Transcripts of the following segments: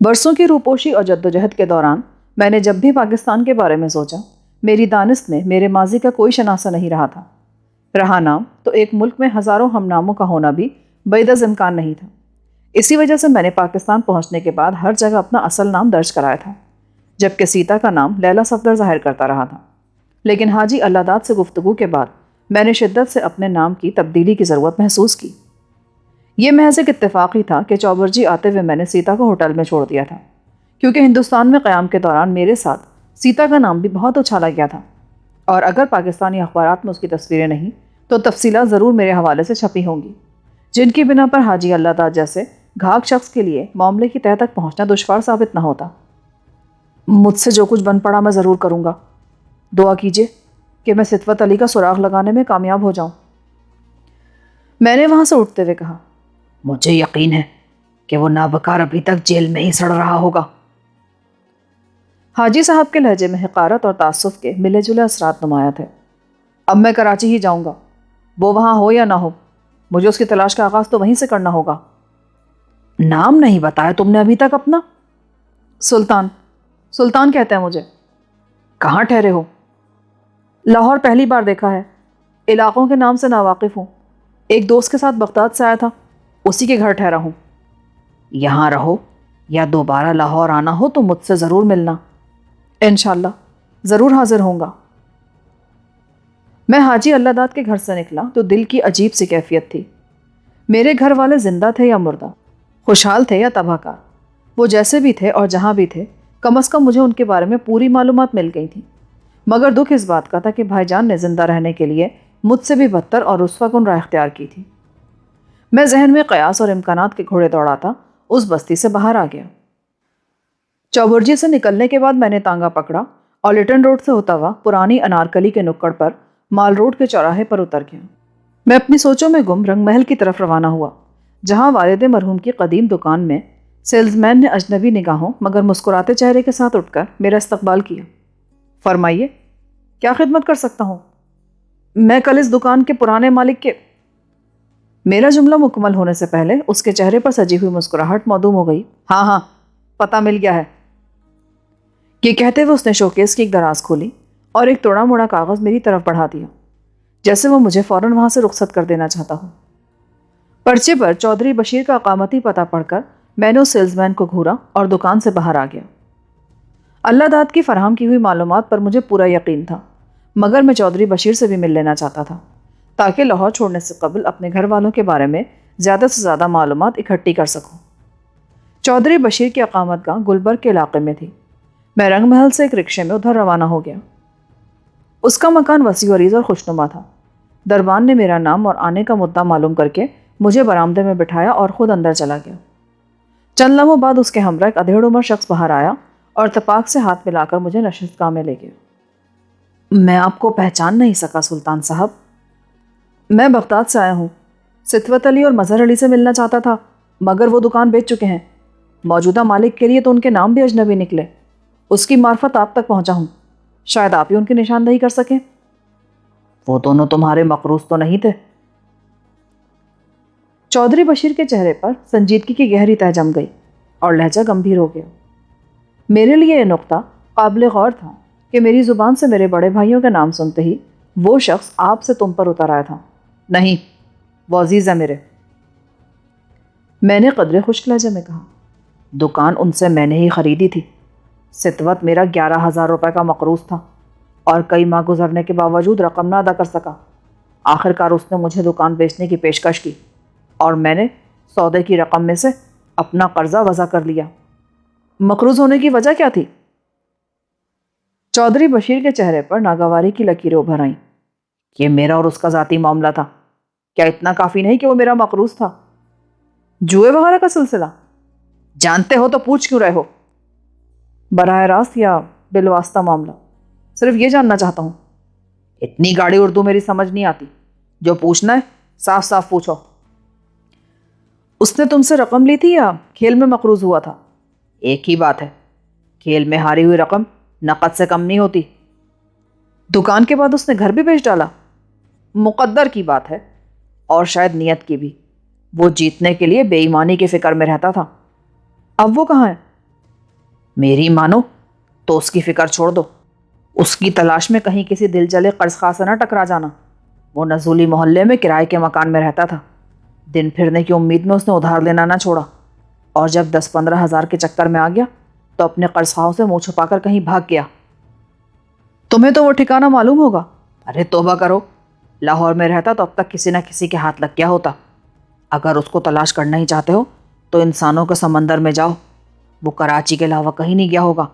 برسوں کی روپوشی اور جدوجہد کے دوران میں نے جب بھی پاکستان کے بارے میں سوچا، میری دانست میں میرے ماضی کا کوئی شناسہ نہیں رہا تھا۔ رہا نام تو ایک ملک میں ہزاروں ہم ناموں کا ہونا بھی بعید از امکان نہیں تھا۔ اسی وجہ سے میں نے پاکستان پہنچنے کے بعد ہر جگہ اپنا اصل نام درج کرایا تھا، جبکہ سیتا کا نام لیلا صفدر ظاہر کرتا رہا تھا۔ لیکن حاجی اللہ داد سے گفتگو کے بعد میں نے شدت سے اپنے نام کی تبدیلی کی ضرورت محسوس کی۔ یہ محض ایک اتفاق ہی تھا کہ چوبرجی آتے ہوئے میں نے سیتا کو ہوٹل میں چھوڑ دیا تھا، کیونکہ ہندوستان میں قیام کے دوران میرے ساتھ سیتا کا نام بھی بہت اچھالا گیا تھا، اور اگر پاکستانی اخبارات میں اس کی تصویریں نہیں تو تفصیلات ضرور میرے حوالے سے چھپی ہوں گی، جن کی بنا پر حاجی اللہ داد جیسے گھاگ شخص کے لیے معاملے کی تہہ تک پہنچنا دشوار ثابت نہ ہوتا۔ مجھ سے جو کچھ بن پڑا میں ضرور کروں گا۔ دعا کیجیے کہ میں ستوت علی کا سراغ لگانے میں کامیاب ہو جاؤں۔ میں نے وہاں سے اٹھتے ہوئے کہا، مجھے یقین ہے کہ وہ نابکار ابھی تک جیل میں ہی سڑ رہا ہوگا۔ حاجی صاحب کے لہجے میں حقارت اور تعصب کے ملے جلے اثرات نمایاں تھے۔ اب میں کراچی ہی جاؤں گا، وہ وہاں ہو یا نہ ہو، مجھے اس کی تلاش کا آغاز تو وہیں سے کرنا ہوگا۔ نام نہیں بتایا تم نے ابھی تک اپنا؟ سلطان کہتے ہیں مجھے۔ کہاں ٹھہرے ہو؟ لاہور پہلی بار دیکھا ہے، علاقوں کے نام سے ناواقف ہوں۔ ایک دوست کے ساتھ بغداد سے آیا تھا، اسی کے گھر ٹھہرا ہوں۔ یہاں رہو یا دوبارہ لاہور آنا ہو تو مجھ سے ضرور ملنا۔ انشاءاللہ ضرور حاضر ہوں گا۔ میں حاجی اللہ داد کے گھر سے نکلا تو دل کی عجیب سی کیفیت تھی۔ میرے گھر والے زندہ تھے یا مردہ، خوشحال تھے یا تباہ کار، وہ جیسے بھی تھے اور جہاں بھی تھے، کم از کم مجھے ان کے بارے میں پوری معلومات مل گئی تھی۔ مگر دکھ اس بات کا تھا کہ بھائی جان نے زندہ رہنے کے لیے مجھ سے بھی بدتر اور رسوا کن راہ اختیار کی تھی۔ میں ذہن میں قیاس اور امکانات کے گھوڑے دوڑاتا اس بستی سے باہر آ گیا۔ چوبرجی سے نکلنے کے بعد میں نے تانگا پکڑا اور لٹن روڈ سے ہوتا ہوا پرانی انارکلی کے نکڑ پر مال روڈ کے چوراہے پر اتر گیا۔ میں اپنی سوچوں میں گم رنگ محل کی طرف روانہ ہوا، جہاں والد مرحوم کی قدیم دکان میں سیلز مین نے اجنبی نگاہوں مگر مسکراتے چہرے کے ساتھ اٹھ کر میرا استقبال کیا۔ فرمائیے، کیا خدمت کر سکتا ہوں؟ میں کل اس دکان کے پرانے مالک کے… میرا جملہ مکمل ہونے سے پہلے اس کے چہرے پر سجی ہوئی مسکراہٹ معدوم ہو گئی۔ ہاں، پتہ مل گیا ہے۔ یہ کہتے ہوئے اس نے شوکیس کی ایک دراز کھولی اور ایک توڑا موڑا کاغذ میری طرف بڑھا دیا، جیسے وہ مجھے فوراً وہاں سے رخصت کر دینا چاہتا ہوں۔ پرچے پر چودھری بشیر کا اقامتی پتہ پڑھ کر میں نے اس سیلز مین کو گھورا اور دکان سے باہر آ گیا۔ اللہ داد کی فراہم کی ہوئی معلومات پر مجھے پورا یقین تھا، مگر میں چودھری بشیر سے بھی مل لینا چاہتا تھا، تاکہ لاہور چھوڑنے سے قبل اپنے گھر والوں کے بارے میں زیادہ سے زیادہ معلومات اکٹھی کر سکوں۔ چودھری بشیر کی اقامت گاہ گلبرگ کے علاقے میں تھی۔ میں رنگ محل سے ایک رکشے میں ادھر روانہ ہو گیا۔ اس کا مکان وسیع و عریض اور خوشنما تھا۔ دربان نے میرا نام اور آنے کا مدعا معلوم کر کے مجھے برآمدے میں بٹھایا اور خود اندر چلا گیا۔ چند لمحوں بعد اس کے ہمراہ ایک ادھیڑ عمر شخص باہر آیا اور اتفاق سے ہاتھ ملا کر مجھے نشست گاہ میں لے گیا۔ میں آپ کو پہچان نہیں سکا سلطان صاحب۔ میں بغداد سے آیا ہوں، ستوت علی اور مظہر علی سے ملنا چاہتا تھا، مگر وہ دکان بیچ چکے ہیں۔ موجودہ مالک کے لیے تو ان کے نام بھی اجنبی نکلے۔ اس کی معرفت آپ تک پہنچا ہوں، شاید آپ ہی ان کی نشاندہی کر سکیں۔ وہ دونوں تمہارے مقروض تو نہیں تھے؟ چودھری بشیر کے چہرے پر سنجیدگی کی گہری تہ جم گئی اور لہجہ گمبھیر ہو گیا۔ میرے لیے یہ نقطہ قابل غور تھا کہ میری زبان سے میرے بڑے بھائیوں کا نام سنتے ہی وہ شخص آپ سے تم پر اتر آیا تھا۔ نہیں، وہ عزیز ہے میرے۔ میں نے قدرے خشک لہجے میں کہا۔ دکان ان سے میں نے ہی خریدی تھی۔ ستوت میرا 11,000 روپے کا مقروض تھا اور کئی ماہ گزرنے کے باوجود رقم نہ ادا کر سکا۔ آخرکار اس نے مجھے دکان بیچنے کی پیشکش کی اور میں نے سودے کی رقم میں سے اپنا قرضہ وضع کر لیا۔ مقروض ہونے کی وجہ کیا تھی؟ چودھری بشیر کے چہرے پر ناگواری کی لکیریں ابھر آئیں۔ یہ میرا اور اس کا ذاتی معاملہ تھا۔ کیا اتنا کافی نہیں کہ وہ میرا مقروض تھا؟ جوئے وغیرہ کا سلسلہ؟ جانتے ہو تو پوچھ کیوں رہے ہو؟ براہ راست یا بالواسطہ معاملہ؟ صرف یہ جاننا چاہتا ہوں۔ اتنی گاڑی اردو میری سمجھ نہیں آتی، جو پوچھنا ہے صاف صاف پوچھو۔ اس نے تم سے رقم لی تھی یا کھیل میں مقروض ہوا تھا؟ ایک ہی بات ہے، کھیل میں ہاری ہوئی رقم نقد سے کم نہیں ہوتی۔ دکان کے بعد اس نے گھر بھی بیچ ڈالا؟ مقدر کی بات ہے اور شاید نیت کی بھی۔ وہ جیتنے کے لیے بے ایمانی کی فکر میں رہتا تھا۔ اب وہ کہاں ہے؟ میری مانو تو اس کی فکر چھوڑ دو، اس کی تلاش میں کہیں کسی دل جلے قرض خواہ سے نہ ٹکرا جانا۔ وہ نزولی محلے میں کرائے کے مکان میں رہتا تھا۔ دن پھرنے کی امید میں اس نے ادھار لینا نہ چھوڑا، اور جب 10-15 ہزار کے چکر میں آ گیا تو اپنے قرض خواہوں سے منہ چھپا کر کہیں بھاگ گیا۔ تمہیں تو وہ ٹھکانہ معلوم ہوگا۔ ارے توبہ کرو، لاہور میں رہتا تو اب تک کسی نہ کسی کے ہاتھ لگ گیا ہوتا۔ اگر اس کو تلاش کرنا ہی چاہتے ہو تو انسانوں کے سمندر میں جاؤ، وہ کراچی کے علاوہ کہیں نہیں گیا ہوگا۔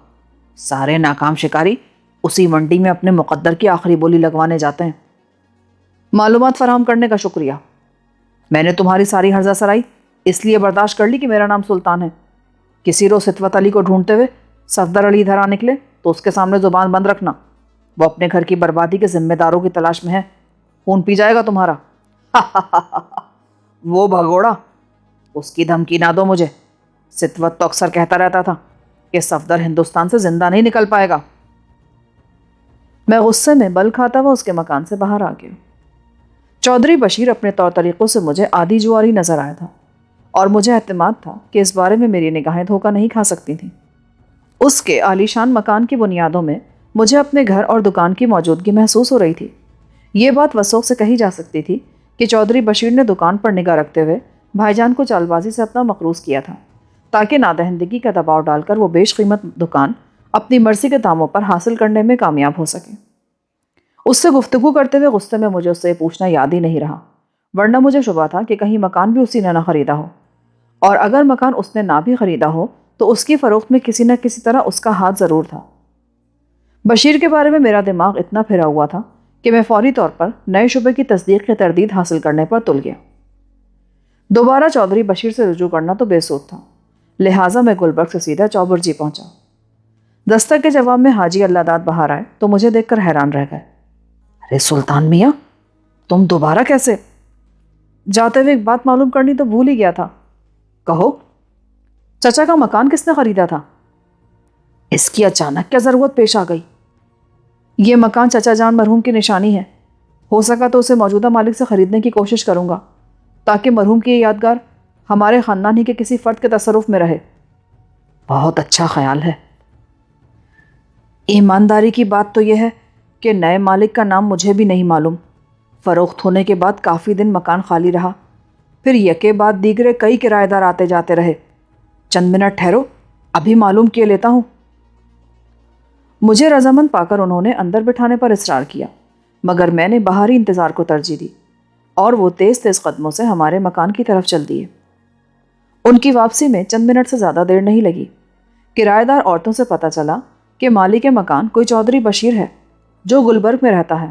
سارے ناکام شکاری اسی منڈی میں اپنے مقدر کی آخری بولی لگوانے جاتے ہیں۔ معلومات فراہم کرنے کا شکریہ۔ میں نے تمہاری ساری ہرزہ سرائی اس لیے برداشت کر لی کہ میرا نام سلطان ہے۔ کسی روز ستوت علی کو ڈھونڈتے ہوئے صفدر علی ادھر آ نکلے تو اس کے سامنے زبان بند رکھنا، وہ اپنے گھر کی بربادی کے ذمہ داروں کی تلاش میں ہے، خون پی جائے گا تمہارا۔ وہ بھگوڑا، اس کی دھمکی نہ دو مجھے۔ ستوت تو اکثر کہتا رہتا تھا کہ صفدر ہندوستان سے زندہ نہیں نکل پائے گا۔ میں غصے میں بل کھاتا ہوا اس کے مکان سے باہر آ گیا۔ چودھری بشیر اپنے طور طریقوں سے مجھے عادی جواری نظر آیا تھا، اور مجھے اعتماد تھا کہ اس بارے میں میری نگاہیں دھوکہ نہیں کھا سکتی تھیں۔ اس کے عالیشان مکان کی بنیادوں میں مجھے اپنے گھر اور دکان کی موجودگی محسوس ہو رہی تھی۔ یہ بات وثوق سے کہی جا سکتی تھی کہ چودھری بشیر نے دکان پر نگاہ رکھتے ہوئے بھائی جان کو چال بازی سے اپنا مقروض کیا تھا، تاکہ نادہندگی کا دباؤ ڈال کر وہ بیش قیمت دکان اپنی مرضی کے داموں پر حاصل کرنے میں کامیاب ہو سکے۔ اس سے گفتگو کرتے ہوئے غصے میں مجھے اس سے پوچھنا یاد ہی نہیں رہا، ورنہ مجھے شبہ تھا کہ کہیں مکان بھی اسی نے نہ خریدا ہو، اور اگر مکان اس نے نہ بھی خریدا ہو تو اس کی فروخت میں کسی نہ کسی طرح اس کا ہاتھ ضرور تھا۔ بشیر کے بارے میں میرا دماغ اتنا پھرا ہوا تھا کہ میں فوری طور پر نئے شبے کی تصدیق کی تردید حاصل کرنے پر تل گیا۔ دوبارہ چودھری بشیر سے رجوع کرنا تو بے سود تھا، لہٰذا میں گلبرگ سے سیدھا چوبرجی پہنچا۔ دستک کے جواب میں حاجی اللہ داد باہر آئے تو مجھے دیکھ کر حیران رہ گئے۔ ارے سلطان میاں، تم دوبارہ کیسے؟ جاتے ہوئے ایک بات معلوم کرنی تو بھول ہی گیا تھا۔ کہو۔ چچا کا مکان کس نے خریدا تھا؟ اس کی اچانک کیا ضرورت پیش آ گئی؟ یہ مکان چچا جان مرحوم کی نشانی ہے، ہو سکا تو اسے موجودہ مالک سے خریدنے کی کوشش کروں گا، تاکہ مرحوم کی یہ یادگار ہمارے خاندان ہی کے کسی فرد کے تصرف میں رہے۔ بہت اچھا خیال ہے۔ ایمانداری کی بات تو یہ ہے کہ نئے مالک کا نام مجھے بھی نہیں معلوم۔ فروخت ہونے کے بعد کافی دن مکان خالی رہا، پھر یکے بعد دیگرے کئی کرایہ دار آتے جاتے رہے۔ چند منٹ ٹھہرو، ابھی معلوم کیے لیتا ہوں۔ مجھے رضامند پا کر انہوں نے اندر بٹھانے پر اصرار کیا، مگر میں نے باہری انتظار کو ترجیح دی، اور وہ تیز تیز قدموں سے ہمارے مکان کی طرف چل دیے۔ ان کی واپسی میں چند منٹ سے زیادہ دیر نہیں لگی۔ کرایہ دار عورتوں سے پتہ چلا کہ مالک مکان کوئی چودھری بشیر ہے جو گلبرگ میں رہتا ہے۔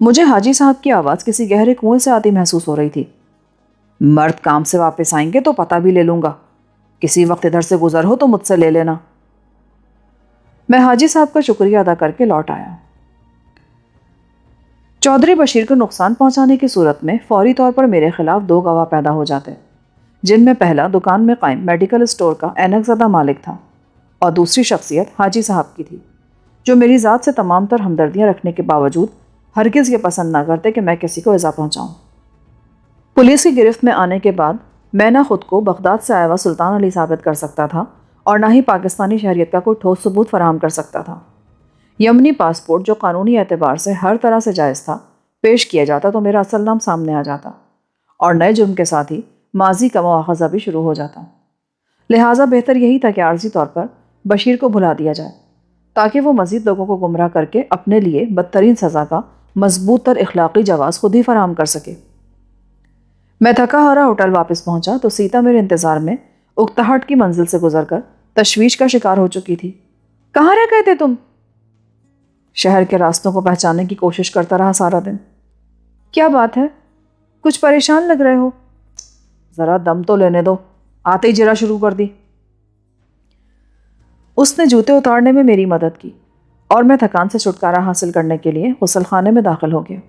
مجھے حاجی صاحب کی آواز کسی گہرے کنویں سے آتی محسوس ہو رہی تھی۔ مرد کام سے واپس آئیں گے تو پتہ بھی لے لوں گا، کسی وقت ادھر سے گزر ہو تو مجھ سے لے لینا۔ میں حاجی صاحب کا شکریہ ادا کر کے لوٹ آیا۔ چودھری بشیر کو نقصان پہنچانے کی صورت میں فوری طور پر میرے خلاف دو گواہ پیدا ہو جاتے، جن میں پہلا دکان میں قائم میڈیکل اسٹور کا اینک زدہ مالک تھا، اور دوسری شخصیت حاجی صاحب کی تھی، جو میری ذات سے تمام تر ہمدردیاں رکھنے کے باوجود ہرگز یہ پسند نہ کرتے کہ میں کسی کو ایذا پہنچاؤں۔ پولیس کی گرفت میں آنے کے بعد میں نہ خود کو بغداد سے آیا ہوا سلطان علی ثابت کر سکتا تھا، اور نہ ہی پاکستانی شہریت کا کوئی ٹھوس ثبوت فراہم کر سکتا تھا۔ یمنی پاسپورٹ جو قانونی اعتبار سے ہر طرح سے جائز تھا پیش کیا جاتا تو میرا اصل نام سامنے آ جاتا، اور نئے جرم کے ساتھ ہی ماضی کا مواخذہ بھی شروع ہو جاتا۔ لہٰذا بہتر یہی تھا کہ عارضی طور پر بشیر کو بھلا دیا جائے، تاکہ وہ مزید لوگوں کو گمراہ کر کے اپنے لیے بدترین سزا کا مضبوط تر اخلاقی جواز خود ہی فراہم کر سکے۔ میں تھکا ہارا ہوٹل واپس پہنچا تو سیتا میرے انتظار میں اکتاہٹ کی منزل سے گزر کر تشویش کا شکار ہو چکی تھی۔ کہاں رہ گئے تھے تم؟ شہر کے راستوں کو پہچاننے کی کوشش کرتا رہا سارا دن۔ کیا بات ہے، کچھ پریشان لگ رہے ہو؟ ذرا دم تو لینے دو، آتے ہی جرا شروع کر دی۔ اس نے جوتے اتارنے میں میری مدد کی، اور میں تھکان سے چھٹکارا حاصل کرنے کے لیے غسل خانے میں داخل ہو گیا۔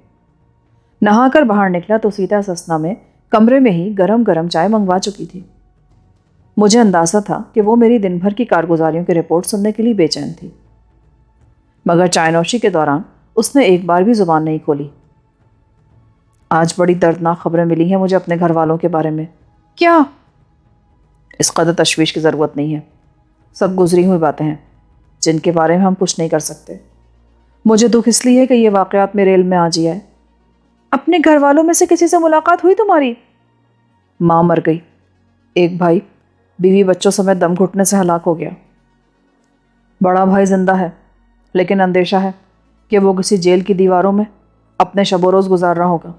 نہا کر باہر نکلا تو سیتا سسنا میں کمرے میں ہی گرم گرم چائے منگوا چکی تھی۔ مجھے اندازہ تھا کہ وہ میری دن بھر کی کارگزاریوں کی رپورٹ سننے کے لیے بے چین تھی، مگر چائے نوشی کے دوران اس نے ایک بار بھی زبان نہیں کھولی۔ آج بڑی دردناک خبریں ملی ہیں مجھے اپنے گھر والوں کے بارے میں۔ کیا؟ اس قدر تشویش کی ضرورت نہیں ہے، سب گزری ہوئی باتیں ہیں جن کے بارے میں ہم کچھ نہیں کر سکتے۔ مجھے دکھ اس لیے کہ یہ واقعات میرے علم میں آ جی ہے۔ اپنے گھر والوں میں سے کسی سے ملاقات ہوئی تمہاری؟ ماں مر گئی، ایک بھائی بیوی بچوں سمیت دم گھٹنے سے ہلاک ہو گیا، بڑا بھائی زندہ ہے لیکن اندیشہ ہے کہ وہ کسی جیل کی دیواروں میں اپنے شب و روز گزار رہا ہوگا۔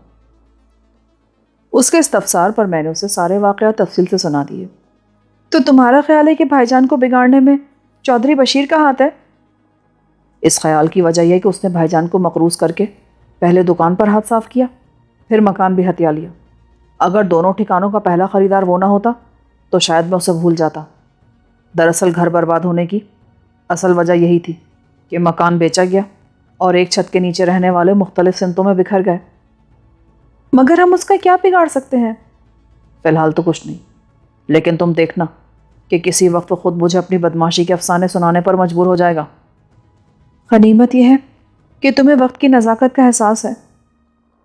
اس کے استفسار پر میں نے اسے سارے واقعات تفصیل سے سنا دیے۔ تو تمہارا خیال ہے کہ بھائی جان کو بگاڑنے میں چودھری بشیر کا ہاتھ ہے؟ اس خیال کی وجہ یہ کہ اس نے بھائی جان کو مقروض کر کے پہلے دکان پر ہاتھ صاف کیا، پھر مکان بھی ہتھیا لیا۔ اگر دونوں ٹھکانوں کا پہلا خریدار وہ نہ ہوتا تو شاید میں اسے بھول جاتا۔ دراصل گھر برباد ہونے کی اصل وجہ یہی تھی کہ مکان بیچا گیا اور ایک چھت کے نیچے رہنے والے مختلف سمتوں میں بکھر گئے۔ مگر ہم اس کا کیا بگاڑ سکتے ہیں؟ فی الحال تو کچھ نہیں، لیکن تم دیکھنا کہ کسی وقت وہ خود مجھے اپنی بدماشی کے افسانے سنانے پر مجبور ہو جائے گا۔ غنیمت یہ ہے کہ تمہیں وقت کی نزاکت کا احساس ہے۔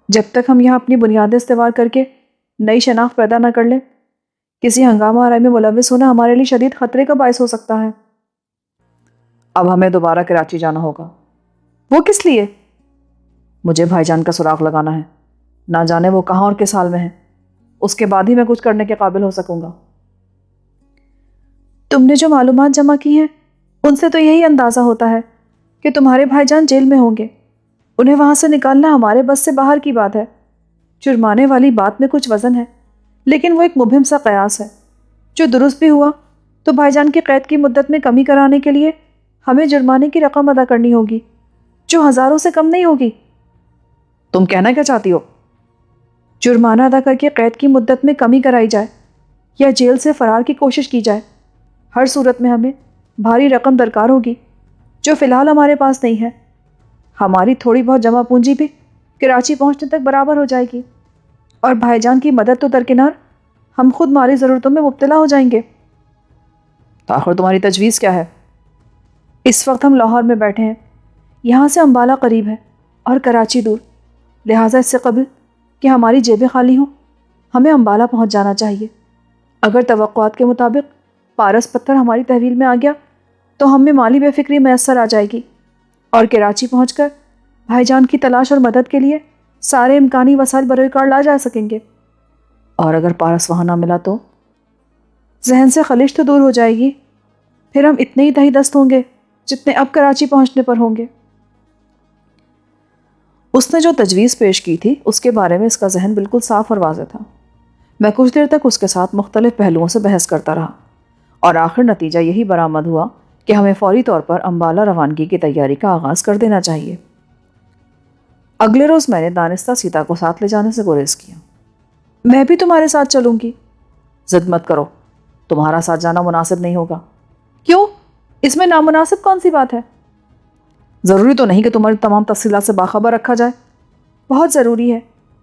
جب تک ہم یہاں اپنی بنیادیں استوار کر کے نئی شناخت پیدا نہ کر لیں، کسی ہنگامہ آرائی میں ملوث ہونا ہمارے لیے شدید خطرے کا باعث ہو سکتا ہے۔ اب ہمیں دوبارہ کراچی جانا ہوگا۔ وہ کس لیے؟ مجھے بھائی جان کا سراغ لگانا ہے، نہ جانے وہ کہاں اور کس حال میں ہے، اس کے بعد ہی میں کچھ کرنے کے قابل ہو سکوں گا۔ تم نے جو معلومات جمع کی ہیں ان سے تو یہی اندازہ ہوتا ہے کہ تمہارے بھائی جان جیل میں ہوں گے۔ انہیں وہاں سے نکالنا ہمارے بس سے باہر کی بات ہے۔ جرمانے والی بات میں کچھ وزن ہے، لیکن وہ ایک مبہم سا قیاس ہے جو درست بھی ہوا تو بھائی جان کی قید کی مدت میں کمی کرانے کے لیے ہمیں جرمانے کی رقم ادا کرنی ہوگی جو ہزاروں سے کم نہیں ہوگی۔ تم کہنا کیا چاہتی ہو؟ جرمانہ ادا کر کے قید کی مدت میں کمی کرائی جائے یا جیل سے فرار کی کوشش کی جائے، ہر صورت میں ہمیں بھاری رقم درکار ہوگی جو فی الحال ہمارے پاس نہیں ہے۔ ہماری تھوڑی بہت جمع پونجی بھی کراچی پہنچنے تک برابر ہو جائے گی، اور بھائی جان کی مدد تو درکنار، ہم خود مالی ضرورتوں میں مبتلا ہو جائیں گے۔ آخر تمہاری تجویز کیا ہے؟ اس وقت ہم لاہور میں بیٹھے ہیں، یہاں سے امبالہ قریب ہے اور کراچی دور، لہٰذا اس سے قبل کہ ہماری جیبیں خالی ہوں ہمیں امبالہ پہنچ جانا چاہیے۔ اگر توقعات کے مطابق پارس پتھر ہماری تحویل میں آ گیا تو ہم میں مالی بے فکری میسر آ جائے گی، اور کراچی پہنچ کر بھائی جان کی تلاش اور مدد کے لیے سارے امکانی وسائل بروئے کار لا جا سکیں گے۔ اور اگر پارس وہاں نہ ملا تو ذہن سے خلش تو دور ہو جائے گی، پھر ہم اتنے ہی تہی دست ہوں گے جتنے اب کراچی پہنچنے پر ہوں گے۔ اس نے جو تجویز پیش کی تھی اس کے بارے میں اس کا ذہن بالکل صاف اور واضح تھا۔ میں کچھ دیر تک اس کے ساتھ مختلف پہلوؤں سے بحث کرتا رہا، اور آخر نتیجہ یہی برآمد ہوا کہ ہمیں فوری طور پر امبالہ روانگی کی تیاری کا آغاز کر دینا چاہیے۔ اگلے روز میں نے دانستہ سیتا کو ساتھ لے جانے سے گریز کیا۔ میں بھی تمہارے ساتھ چلوں گی۔ ضد مت کرو، تمہارا ساتھ جانا مناسب نہیں ہوگا۔ کیوں؟ اس میں نامناسب کون سی بات ہے؟ ضروری تو نہیں کہ تمہاری تمام تفصیلات سے باخبر رکھا جائے۔ بہت ضروری ہے،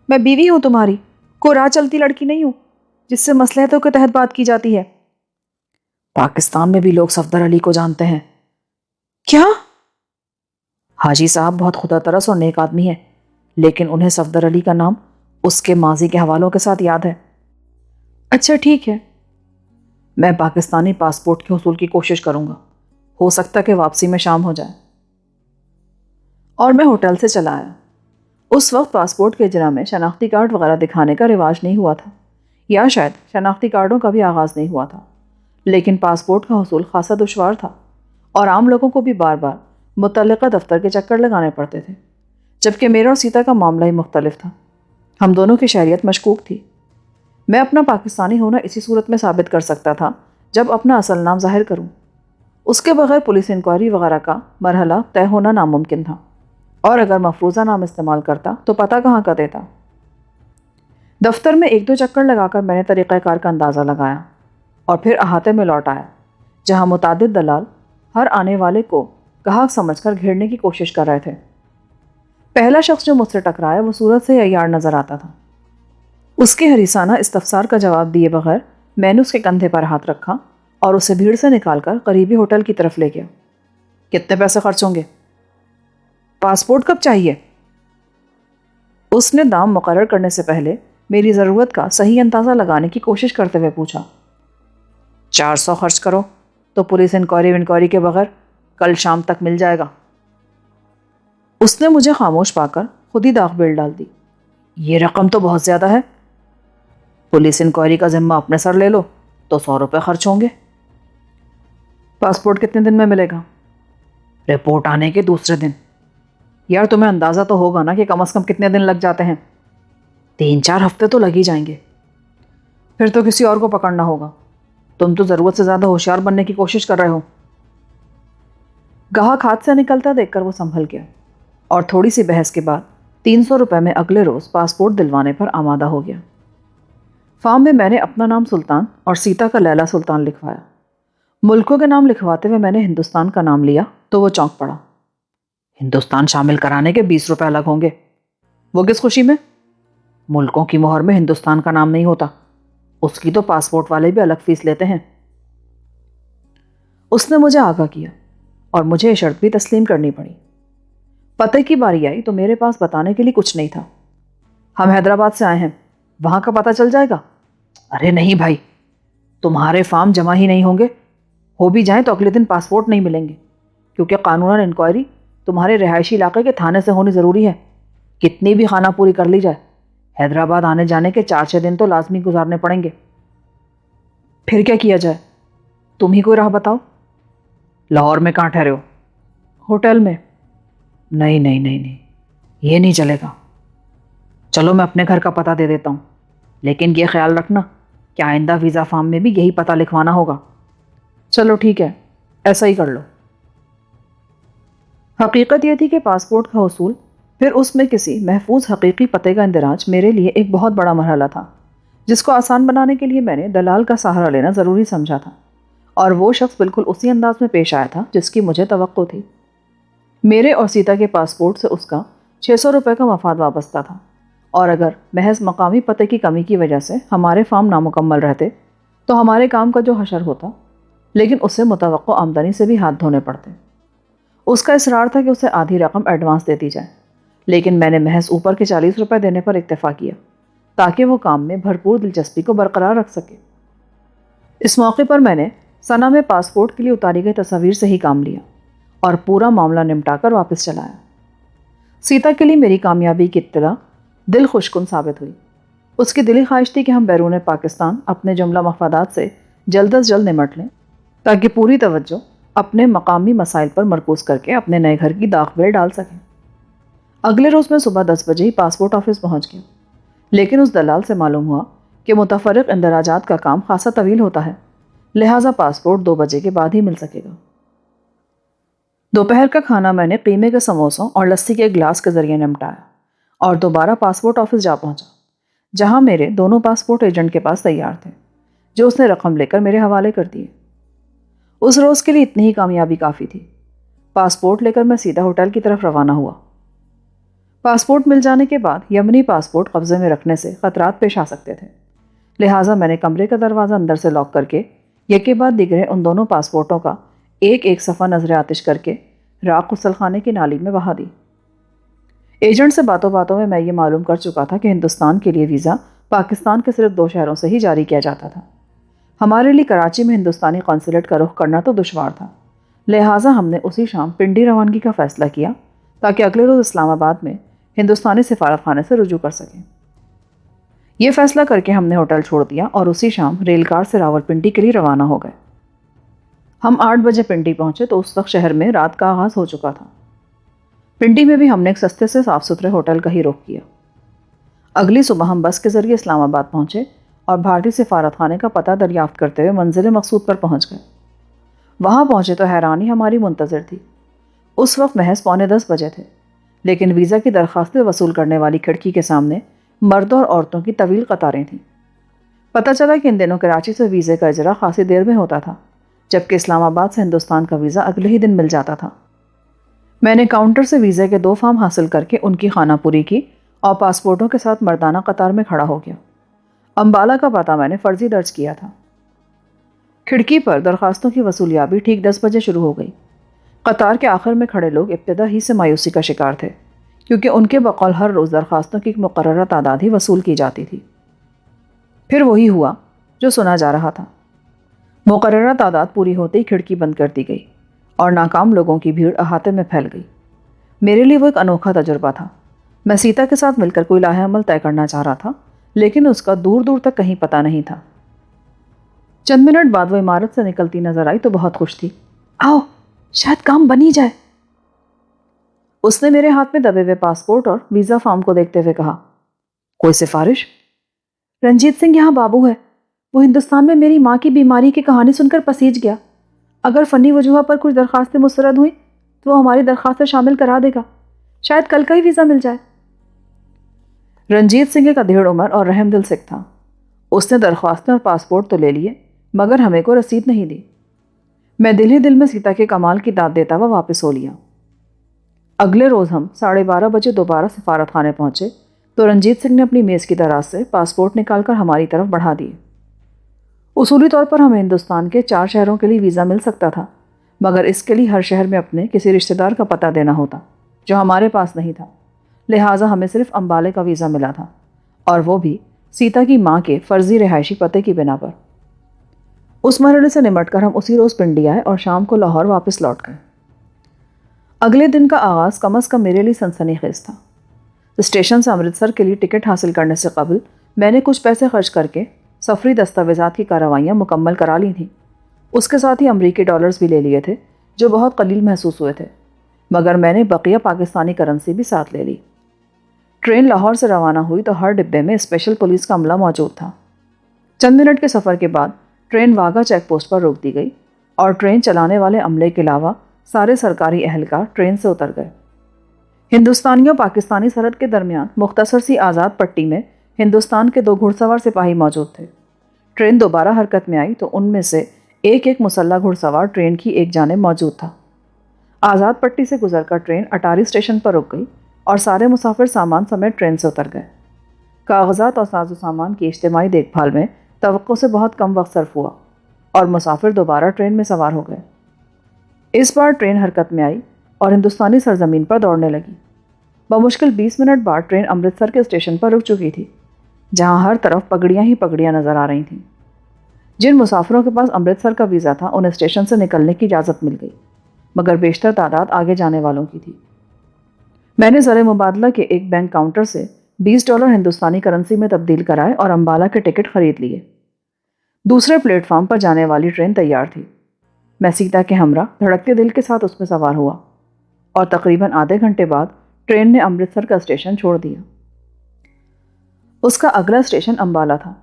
میں بیوی ہوں تمہاری، کوئی راہ چلتی لڑکی نہیں ہوں جس سے مصلحتوں کے تحت بات کی جاتی ہے۔ پاکستان میں بھی لوگ صفدر علی کو جانتے ہیں۔ کیا؟ حاجی صاحب بہت خدا ترس اور نیک آدمی ہیں، لیکن انہیں صفدر علی کا نام اس کے ماضی کے حوالوں کے ساتھ یاد ہے۔ اچھا ٹھیک ہے، میں پاکستانی پاسپورٹ کے حصول کی کوشش کروں گا، ہو سکتا کہ واپسی میں شام ہو جائے۔ اور میں ہوٹل سے چلا آیا۔ اس وقت پاسپورٹ کے اجرا میں شناختی کارڈ وغیرہ دکھانے کا رواج نہیں ہوا تھا، یا شاید شناختی کارڈوں کا بھی آغاز نہیں ہوا تھا، لیکن پاسپورٹ کا حصول خاصا دشوار تھا اور عام لوگوں کو بھی بار بار متعلقہ دفتر کے چکر لگانے پڑتے تھے، جبکہ میرا اور سیتا کا معاملہ ہی مختلف تھا۔ ہم دونوں کی شہریت مشکوک تھی۔ میں اپنا پاکستانی ہونا اسی صورت میں ثابت کر سکتا تھا جب اپنا اصل نام ظاہر کروں، اس کے بغیر پولیس انکوائری وغیرہ کا مرحلہ طے ہونا ناممکن تھا، اور اگر مفروضہ نام استعمال کرتا تو پتہ کہاں کا دیتا۔ دفتر میں ایک دو چکر لگا کر میں نے طریقہ کار کا اندازہ لگایا اور پھر احاطے میں لوٹ آیا، جہاں متعدد دلال ہر آنے والے کو گاہک سمجھ کر گھیرنے کی کوشش کر رہے تھے۔ پہلا شخص جو مجھ سے ٹکرایا وہ صورت سے عیار نظر آتا تھا۔ اس کے حریصانہ استفسار کا جواب دیے بغیر میں نے اس کے کندھے پر ہاتھ رکھا اور اسے بھیڑ سے نکال کر قریبی ہوٹل کی طرف لے گیا۔ کتنے پیسے خرچ ہوں گے؟ پاسپورٹ کب چاہیے؟ اس نے دام مقرر کرنے سے پہلے میری ضرورت کا صحیح اندازہ لگانے کی کوشش کرتے ہوئے پوچھا۔ 400 خرچ کرو، تو پولیس انکوائری کے بغیر کل شام تک مل جائے گا۔ اس نے مجھے خاموش پا کر خود ہی داغ بیل ڈال دی۔ یہ رقم تو بہت زیادہ ہے، پولیس انکوائری کا ذمہ اپنے سر لے لو تو 100 روپے خرچ ہوں گے۔ پاسپورٹ کتنے دن میں ملے گا؟ رپورٹ آنے کے دوسرے دن۔ یار تمہیں اندازہ تو ہوگا نا کہ کم از کم کتنے دن لگ جاتے ہیں؟ 3-4 ہفتے تو لگ ہی جائیں گے۔ پھر تو کسی اور کو پکڑنا ہوگا۔ تم تو ضرورت سے زیادہ ہوشیار بننے کی کوشش کر رہے ہو۔ گاہک ہاتھ سے نکلتا دیکھ کر وہ سنبھل گیا اور تھوڑی سی بحث کے بعد 300 روپے میں اگلے روز پاسپورٹ دلوانے پر آمادہ ہو گیا۔ فارم میں نے اپنا نام سلطان اور سیتا کا لیلا سلطان لکھوایا۔ ملکوں کے نام لکھواتے ہوئے میں نے ہندوستان کا نام لیا تو وہ چونک پڑا۔ ہندوستان شامل کرانے کے 20 روپے الگ ہوں گے۔ وہ کس خوشی میں؟ ملکوں کی مہر میں ہندوستان کا نام نہیں ہوتا، اس کی تو پاسپورٹ والے بھی الگ فیس لیتے ہیں۔ اس نے مجھے آگاہ کیا اور مجھے یہ شرط بھی تسلیم کرنی پڑی۔ پتے کی باری آئی تو میرے پاس بتانے کے لیے کچھ نہیں تھا۔ ہم حیدرآباد سے آئے ہیں، وہاں کا پتہ چل جائے گا؟ ارے نہیں بھائی، تمہارے فارم جمع ہی نہیں ہوں گے، ہو بھی جائیں تو اگلے دن پاسپورٹ نہیں ملیں گے، کیونکہ قانوناً انکوائری تمہارے رہائشی علاقے کے تھانے سے ہونی ضروری ہے۔ کتنی بھی خانہ پوری کر لی جائے، حیدرآباد آنے جانے کے 4-6 دن تو لازمی گزارنے پڑیں گے۔ پھر کیا کیا جائے؟ تم ہی کوئی راہ بتاؤ۔ لاہور میں کہاں ٹھہرے ہو؟ ہوٹل میں۔ نہیں، یہ نہیں چلے گا۔ چلو میں اپنے گھر کا پتہ دے دیتا ہوں، لیکن یہ خیال رکھنا کہ آئندہ ویزا فارم میں بھی یہی پتہ لکھوانا ہوگا۔ چلو ٹھیک ہے، ایسا ہی کر لو۔ حقیقت یہ تھی کہ پاسپورٹ کا حصول پھر اس میں کسی محفوظ حقیقی پتے کا اندراج میرے لیے ایک بہت بڑا مرحلہ تھا، جس کو آسان بنانے کے لیے میں نے دلال کا سہارا لینا ضروری سمجھا تھا، اور وہ شخص بالکل اسی انداز میں پیش آیا تھا جس کی مجھے توقع تھی۔ میرے اور سیتا کے پاسپورٹ سے اس کا 600 روپے کا مفاد وابستہ تھا، اور اگر محض مقامی پتے کی کمی کی وجہ سے ہمارے فارم نامکمل رہتے تو ہمارے کام کا جو حشر ہوتا، لیکن اسے متوقع آمدنی سے بھی ہاتھ دھونے پڑتے۔ اس کا اصرار تھا کہ اسے آدھی رقم ایڈوانس دے دی جائے، لیکن میں نے محض اوپر کے 40 روپے دینے پر اکتفا کیا تاکہ وہ کام میں بھرپور دلچسپی کو برقرار رکھ سکے۔ اس موقع پر میں نے ثنا میں پاسپورٹ کے لیے اتاری گئی تصاویر سے ہی کام لیا اور پورا معاملہ نمٹا کر واپس چلایا۔ سیتا کے لیے میری کامیابی کی اطلاع دل خوشکن ثابت ہوئی۔ اس کی دلی خواہش تھی کہ ہم بیرون پاکستان اپنے جملہ مفادات سے جلد از جلد نمٹ لیں تاکہ پوری توجہ اپنے مقامی مسائل پر مرکوز کر کے اپنے نئے گھر کی داغ بیل ڈال سکیں۔ اگلے روز میں صبح 10 بجے ہی پاسپورٹ آفس پہنچ گیا، لیکن اس دلال سے معلوم ہوا کہ متفرق اندراجات کا کام خاصا طویل ہوتا ہے، لہٰذا پاسپورٹ 2 بجے کے بعد ہی مل سکے گا۔ دوپہر کا کھانا میں نے قیمے کے سموسوں اور لسی کے گلاس کے ذریعے نمٹایا اور دوبارہ پاسپورٹ آفس جا پہنچا، جہاں میرے دونوں پاسپورٹ ایجنٹ کے پاس تیار تھے، جو اس نے رقم لے کر میرے حوالے کر دیے۔ اس روز کے لیے اتنی ہی کامیابی کافی تھی۔ پاسپورٹ لے کر میں سیدھا ہوٹل کی طرف روانہ ہوا۔ پاسپورٹ مل جانے کے بعد یمنی پاسپورٹ قبضے میں رکھنے سے خطرات پیش آ سکتے تھے، لہٰذا میں نے کمرے کا دروازہ اندر سے لاک کر کے یکے بعد دیگرے ان دونوں پاسپورٹوں کا ایک صفحہ نظر آتش کر کے راق غسل خانے کی نالی میں بہا دی۔ ایجنٹ سے باتوں باتوں میں یہ معلوم کر چکا تھا کہ ہندوستان کے لیے ویزا پاکستان کے صرف 2 شہروں سے ہی جاری کیا جاتا تھا۔ ہمارے لیے کراچی میں ہندوستانی قونصلیٹ کا رخ کرنا تو دشوار تھا، لہٰذا ہم نے اسی شام پنڈی روانگی کا فیصلہ کیا تاکہ اگلے روز اسلام آباد میں ہندوستانی سفارت خانے سے رجوع کر سکیں۔ یہ فیصلہ کر کے ہم نے ہوٹل چھوڑ دیا اور اسی شام ریل کار سے راولپنڈی کے لیے روانہ ہو گئے۔ ہم 8 بجے پنڈی پہنچے تو اس وقت شہر میں رات کا آغاز ہو چکا تھا۔ پنڈی میں بھی ہم نے ایک سستے سے صاف ستھرے ہوٹل کا ہی رخ کیا۔ اگلی صبح ہم بس کے ذریعے اسلام آباد پہنچے اور بھارتی سفارت خانے کا پتہ دریافت کرتے ہوئے منزل مقصود پر پہنچ گئے۔ وہاں پہنچے تو حیرانی ہماری منتظر تھی۔ اس وقت محض 9:45 بجے تھے، لیکن ویزا کی درخواستیں وصول کرنے والی کھڑکی کے سامنے مردوں اور عورتوں کی طویل قطاریں تھیں۔ پتہ چلا کہ ان دنوں کراچی سے ویزے کا اجرا خاصی دیر میں ہوتا تھا، جبکہ اسلام آباد سے ہندوستان کا ویزا اگلے ہی دن مل جاتا تھا۔ میں نے کاؤنٹر سے ویزے کے 2 فارم حاصل کر کے ان کی خانہ پوری کی اور پاسپورٹوں کے ساتھ مردانہ قطار میں کھڑا ہو گیا۔ امبالہ کا پتہ میں نے فرضی درج کیا تھا۔ کھڑکی پر درخواستوں کی وصولیابی ٹھیک 10 بجے شروع ہو گئی۔ قطار کے آخر میں کھڑے لوگ ابتدا ہی سے مایوسی کا شکار تھے، کیونکہ ان کے بقول ہر روز درخواستوں کی ایک مقررہ تعداد ہی وصول کی جاتی تھی۔ پھر وہی ہوا جو سنا جا رہا تھا۔ مقررہ تعداد پوری ہوتے ہی کھڑکی بند کر دی گئی اور ناکام لوگوں کی بھیڑ احاطے میں پھیل گئی۔ میرے لیے وہ ایک انوکھا تجربہ تھا۔ میں سیتا کے ساتھ مل کر کوئی لاہ عمل طے کرنا چاہ رہا تھا، لیکن اس کا دور دور تک کہیں پتہ نہیں تھا۔ چند منٹ بعد وہ عمارت سے نکلتی نظر آئی تو بہت خوش تھی۔ آؤ، شاید کام بن ہی جائے۔ اس نے میرے ہاتھ میں دبے ہوئے پاسپورٹ اور ویزا فارم کو دیکھتے ہوئے کہا، کوئی سفارش؟ رنجیت سنگھ یہاں بابو ہے، وہ ہندوستان میں میری ماں کی بیماری کی کہانی سن کر پسیج گیا۔ اگر فنی وجوہ پر کچھ درخواستیں مسترد ہوئیں تو وہ ہماری درخواستیں شامل کرا دے گا، شاید کل کا ہی ویزا مل جائے۔ رنجیت سنگھ ایک ادھیڑ عمر اور رحم دل سکھ تھا۔ اس نے درخواستیں اور پاسپورٹ تو لے لیے مگر ہمیں کو رسید نہیں دی۔ میں دل ہی دل میں سیتا کے کمال کی داد دیتا ہوا واپس ہو لیا۔ اگلے روز ہم 12:30 بجے دوبارہ سفارت خانے پہنچے تو رنجیت سنگھ نے اپنی میز کی دراز سے پاسپورٹ نکال کر ہماری طرف بڑھا دیے۔ اصولی طور پر ہمیں ہندوستان کے 4 شہروں کے لیے ویزا مل سکتا تھا، مگر اس کے لیے ہر شہر میں اپنے کسی رشتہ دار کا پتہ دینا ہوتا جو ہمارے پاس نہیں تھا، لہٰذا ہمیں صرف امبالے کا ویزا ملا تھا، اور وہ بھی سیتا کی ماں کے فرضی رہائشی پتے کی بنا پر۔ اس مرحلے سے نمٹ کر ہم اسی روز پنڈی آئے اور شام کو لاہور واپس لوٹ گئے۔ اگلے دن کا آغاز کم از کم میرے لیے سنسنی خیز تھا۔ اسٹیشن سے امرتسر کے لیے ٹکٹ حاصل کرنے سے قبل میں نے کچھ پیسے خرچ کر کے سفری دستاویزات کی کارروائیاں مکمل کرا لی تھیں۔ اس کے ساتھ ہی امریکی ڈالرز بھی لے لیے تھے جو بہت قلیل محسوس ہوئے تھے، مگر میں نے بقیہ پاکستانی کرنسی بھی ساتھ لے لی۔ ٹرین لاہور سے روانہ ہوئی تو ہر ڈبے میں اسپیشل پولیس کا عملہ موجود تھا۔ چند منٹ کے سفر کے بعد ٹرین واگا چیک پوسٹ پر روک دی گئی اور ٹرین چلانے والے عملے کے علاوہ سارے سرکاری اہلکار ٹرین سے اتر گئے۔ ہندوستانی اور پاکستانی سرحد کے درمیان مختصر سی آزاد پٹی میں ہندوستان کے 2 گھڑ سوار سپاہی موجود تھے۔ ٹرین دوبارہ حرکت میں آئی تو ان میں سے ایک مسلح گھڑ سوار ٹرین کی ایک جانب موجود تھا۔ آزاد پٹی سے گزر کر ٹرین اٹاری اسٹیشن پر رک گئی اور سارے مسافر سامان سمیت ٹرین سے اتر گئے۔ کاغذات اور ساز و سامان کی اجتماعی دیکھ بھال میں توقع سے بہت کم وقت صرف ہوا اور مسافر دوبارہ ٹرین میں سوار ہو گئے۔ اس بار ٹرین حرکت میں آئی اور ہندوستانی سرزمین پر دوڑنے لگی۔ بمشکل 20 منٹ بعد ٹرین امرتسر کے اسٹیشن پر رک چکی تھی، جہاں ہر طرف پگڑیاں ہی پگڑیاں نظر آ رہی تھیں۔ جن مسافروں کے پاس امرتسر کا ویزا تھا انہیں اسٹیشن سے نکلنے کی اجازت مل گئی، مگر بیشتر تعداد آگے جانے والوں کی تھی۔ میں نے زر مبادلہ کے ایک بینک کاؤنٹر سے $20 ہندوستانی کرنسی میں تبدیل کرائے اور امبالہ کے ٹکٹ خرید لیے۔ دوسرے پلیٹ فارم پر جانے والی ٹرین تیار تھی۔ میں سیتا کے ہمراہ دھڑکتے دل کے ساتھ اس میں سوار ہوا اور تقریباً آدھے گھنٹے بعد ٹرین نے امرتسر کا اسٹیشن چھوڑ دیا۔ اس کا اگلا اسٹیشن امبالہ تھا،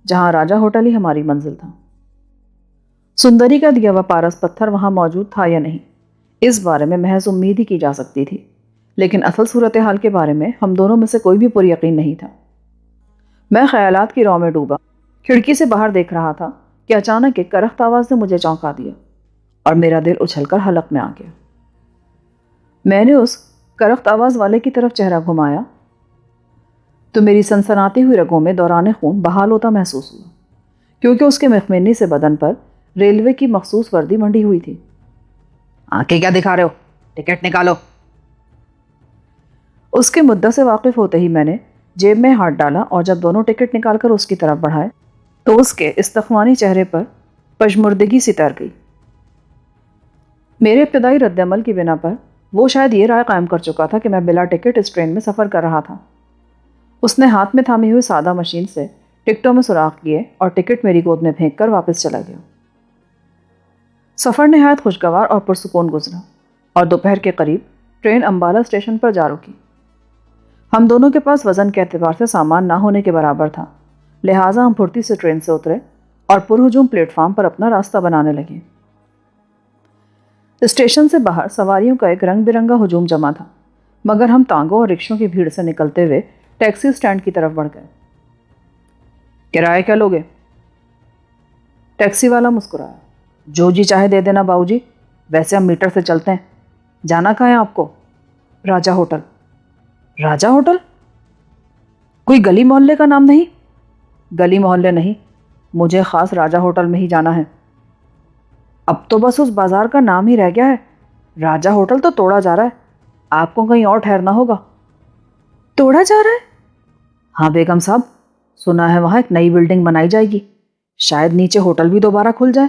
جہاں راجہ ہوٹل ہی ہماری منزل تھا۔ سندری کا دیا ہوا پارس پتھر وہاں موجود تھا یا نہیں، اس بارے میں محض امید ہی کی جا سکتی تھی، لیکن اصل صورتحال کے بارے میں ہم دونوں میں سے کوئی بھی پر یقین نہیں تھا۔ میں خیالات کی رو میں ڈوبا کھڑکی سے باہر دیکھ رہا تھا کہ اچانک ایک کرخت آواز نے مجھے چونکا دیا اور میرا دل اچھل کر حلق میں آ گیا۔ میں نے اس کرخت آواز والے کی طرف چہرہ گھمایا تو میری سنسناتی ہوئی رگوں میں دوران خون بحال ہوتا محسوس ہوا، کیونکہ اس کے مخمینی سے بدن پر ریلوے کی مخصوص وردی منڈی ہوئی تھی۔ آنکھیں کیا دکھا رہے ہو؟ ٹکٹ نکالو۔ اس کے مدعا سے واقف ہوتے ہی میں نے جیب میں ہاتھ ڈالا اور جب دونوں ٹکٹ نکال کر اس کی طرف بڑھائے تو اس کے استخوانی چہرے پر پژمردگی سی تیر گئی۔ میرے ابتدائی رد عمل کی بنا پر وہ شاید یہ رائے قائم کر چکا تھا کہ میں بلا ٹکٹ اس ٹرین میں سفر کر رہا تھا۔ اس نے ہاتھ میں تھامی ہوئی سادہ مشین سے ٹکٹوں میں سوراخ کیے اور ٹکٹ میری گود میں پھینک کر واپس چلا گیا۔ سفر نہایت خوشگوار اور پرسکون گزرا اور دوپہر کے قریب ٹرین امبالہ اسٹیشن پر جا رکی۔ ہم دونوں کے پاس وزن کے اعتبار سے سامان نہ ہونے کے برابر تھا، لہٰذا ہم پھرتی سے ٹرین سے اترے اور پرہجوم پلیٹ فارم پر اپنا راستہ بنانے لگے۔ اسٹیشن سے باہر سواریوں کا ایک رنگ برنگا ہجوم جمع تھا، مگر ہم تانگوں اور رکشوں کی بھیڑ سے نکلتے ہوئے ٹیکسی اسٹینڈ کی طرف بڑھ گئے۔ کرایہ کیا لوگے؟ ٹیکسی والا مسکرایا۔ جو جی چاہے دے دینا باؤ جی، ویسے ہم میٹر سے چلتے ہیں۔ جانا کہاں ہے آپ کو؟ راجہ ہوٹل۔ راجہ ہوٹل؟ کوئی گلی محلے کا نام نہیں؟ گلی محلے نہیں، مجھے خاص راجہ ہوٹل میں ہی جانا ہے۔ اب تو بس اس بازار کا نام ہی رہ گیا ہے، راجہ ہوٹل تو توڑا جا رہا ہے، آپ کو کہیں اور ٹھہرنا ہوگا۔ توڑا جا رہا ہے؟ ہاں بیگم صاحب، سنا ہے وہاں ایک نئی بلڈنگ بنائی جائے گی، شاید نیچے ہوٹل بھی دوبارہ کھل جائے۔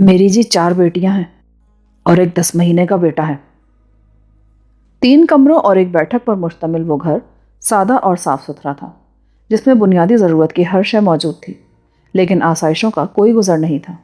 میری جی 4 بیٹیاں ہیں اور ایک 10 مہینے کا بیٹا ہے۔ 3 کمروں اور ایک بیٹھک پر مشتمل وہ گھر سادہ اور صاف ستھرا تھا، جس میں بنیادی ضرورت کی ہر شے موجود تھی، لیکن آسائشوں کا کوئی گزر نہیں تھا۔